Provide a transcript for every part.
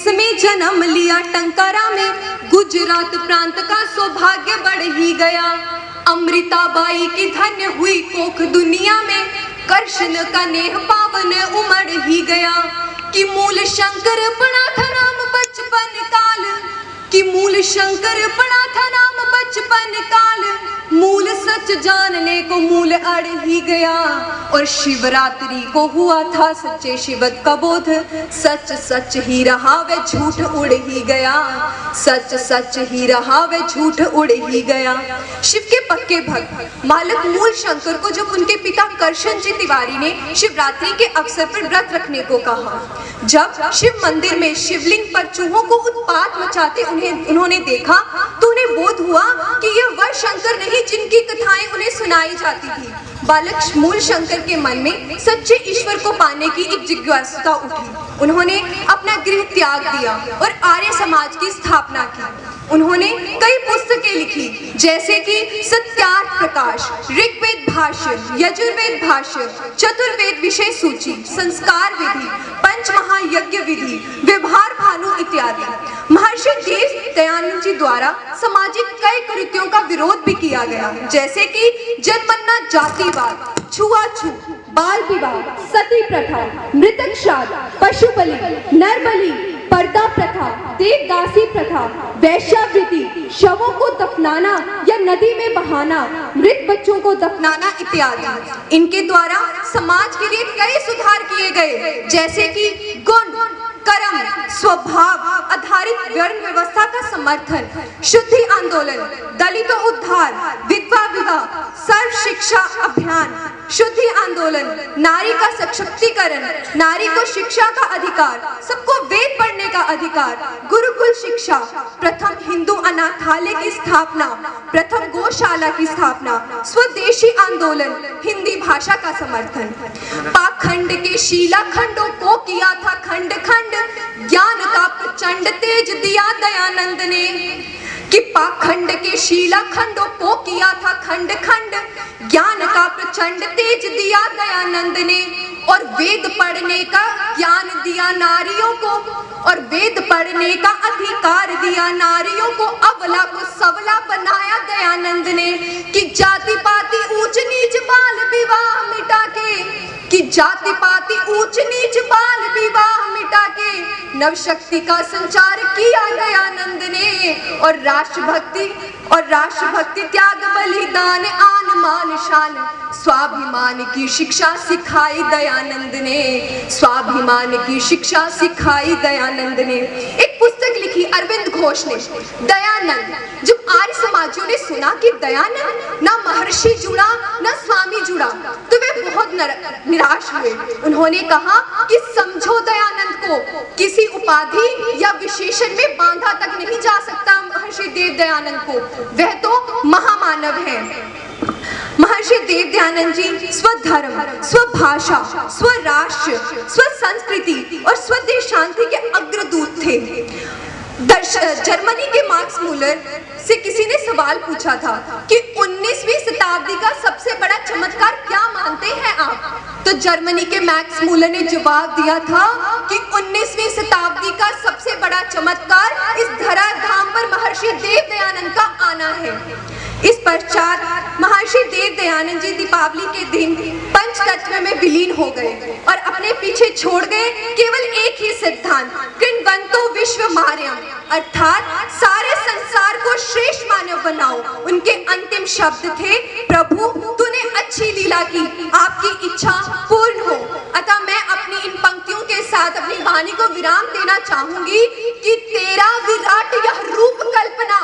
इसमें जन्म लिया टंकारा में, गुजरात प्रांत का सौभाग्य बढ़ ही गया। अमृताबाई की धन्य हुई कोख दुनिया में, कृष्ण का नेह पावन उमड़ ही गया। कि मूल शंकर पड़ा था नाम बचपन काल, कि मूल शंकर पड़ा था नाम बचपन काल, मूल सच जानने को मूल अड़ ही गया। और शिवरात्रि को हुआ था सच्चे शिव का बोध, सच सच ही रहा वे झूठ उड़ ही गया, सच सच ही रहा वे झूठ उड़ ही गया। शिव के पक्के भक्त मालिक मूल शंकर को जब उनके पिता करशन जी तिवारी ने शिवरात्रि के अवसर पर व्रत रखने को कहा, जब शिव मंदिर में शिवलिंग पर चूहों को उत्पात मचाते उन्होंने देखा, तो उन्हें बोध हुआ कि यह वह शंकर नहीं जिनकी कथाएं उन्हें सुनाई जाती थी। बालक मूल शंकर के मन में सच्चे ईश्वर को पाने की एक जिज्ञासा उठी। उन्होंने अपना गृह त्याग दिया और आर्य समाज की स्थापना की। उन्होंने कई पुस्तकें लिखी, जैसे कि सत्यार्थ प्रकाश, ऋग्वेद भाष्य, यजुर्वेद भाष्य, चतुर्वेद विषय सूची, संस्कार विधि, पंच महायज्ञ विधि, व्यवहार भानु इत्यादि। महर्षि देव दयानंद जी द्वारा सामाजिक कई कुरीतियों का विरोध भी किया गया, जैसे कि जनमन्ना जातिवाद, छुआछूत, बाल विवाह, सती प्रथा, मृतक श्राद्ध, पशु बलि, नर बलि, पर्दा प्रथा, देवदासी प्रथा, वैश्यावृत्ति, शवों को दफनाना या नदी में बहाना, मृत बच्चों को दफनाना इत्यादि। इनके द्वारा समाज के लिए कई सुधार किए गए, जैसे कि गुण, कर्म, स्वभाव आधारित वर्ण व्यवस्था का समर्थन, शुद्धि आंदोलन, दलितों उद्धार, विधवा विवाह, सर्व शिक्षा अभियान, शुद्धि आंदोलन, नारी का सशक्तिकरण, नारी को शिक्षा का अधिकार, सबको वेद पढ़ने का अधिकार, गुरुकुल शिक्षा, प्रथम हिंदू अनाथालय की स्थापना, प्रथम गौशाला की स्थापना, स्वदेशी आंदोलन, हिंदी भाषा का समर्थन। पाखंड के शिलाखंडों को किया था खंड खंड, ज्ञान का प्रचंड तेज दिया दयानंद ने। कि पाखंड के शिलाखंडों को किया था खंड खंड, ज्ञान का प्रचंड तेज दिया दयानंद ने। और वेद पढ़ने का ज्ञान दिया नारियों को, और वेद पढ़ने का अधिकार दिया नारियों को। अबला को सबला बनाया दयानंद ने। कि जाति पाति ऊंच नीच बाल विवाह मिटा के, कि जाति पाति ऊंच नीच बाल विवाह मिटा के नवशक्ति का संचार किया दयानंद ने। और राष्ट्रभक्ति त्याग बलिदान आन मान शान, स्वाभिमान की शिक्षा सिखाई दयानंद ने, स्वाभिमान की शिक्षा सिखाई दयानंद ने। एक पुस्तक लिखी अरविंद घोष ने, दयानंद। जब आर्य समाजियों ने सुना कि दयानंद ना महर्षि जुड़ा ना स्वामी जुड़ा, तो वे बहुत निराश हुए। उन्होंने कहा कि समझो दयानंद को किसी उपाधि या विशेषण में बांधा तक नहीं जा सकता। महर्षि देव दयानंद को वह तो महामानव है। महर्षि देव दयानंद जी स्वधर्म, स्वभाषा, स्वराष्ट्र, स्वसंस्कृति और स्वदेश शांति के अग्रदूत थे। जर्मनी के मार्क्स मूलर से किसी ने सवाल पूछा था कि 19वीं शताब्दी का सबसे बड़ा चमत्कार क्या मानते हैं आप? तो जर्मनी के मैक्स मूलर ने जवाब दिया था कि 19वीं शताब्दी का सबसे बड़ा चमत्कार इस धराधाम पर महर्षि देव दयानंद का आना है। इस पश्चात महर्षि देव दयानंद जी दीपावली के दिन पंचतत्व में विलीन हो गए और अपने पीछे छोड़ गए केवल एक ही सिद्धांत, कृण्वन्तो विश्वमार्यम्, अर्थात सारे संसार को श्रेष्ठ मानव बनाओ। उनके अंतिम शब्द थे, प्रभु तूने अच्छी लीला की, आपकी इच्छा पूर्ण हो। अतः मैं अपनी इन पंक्तियों के साथ अपनी वाणी को विराम देना चाहूंगी कि तेरा विराट यह रूप कल्पना,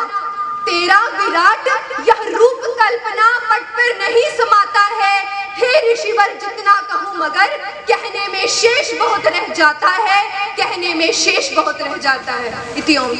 तेरा विराट यह रूप कल्पना पट पर नहीं समाता है। हे ऋषिवर जितना कहूँ मगर कहने में शेष बहुत रह जाता है, कहने में शेष बहुत रह जाता है। इति ओम।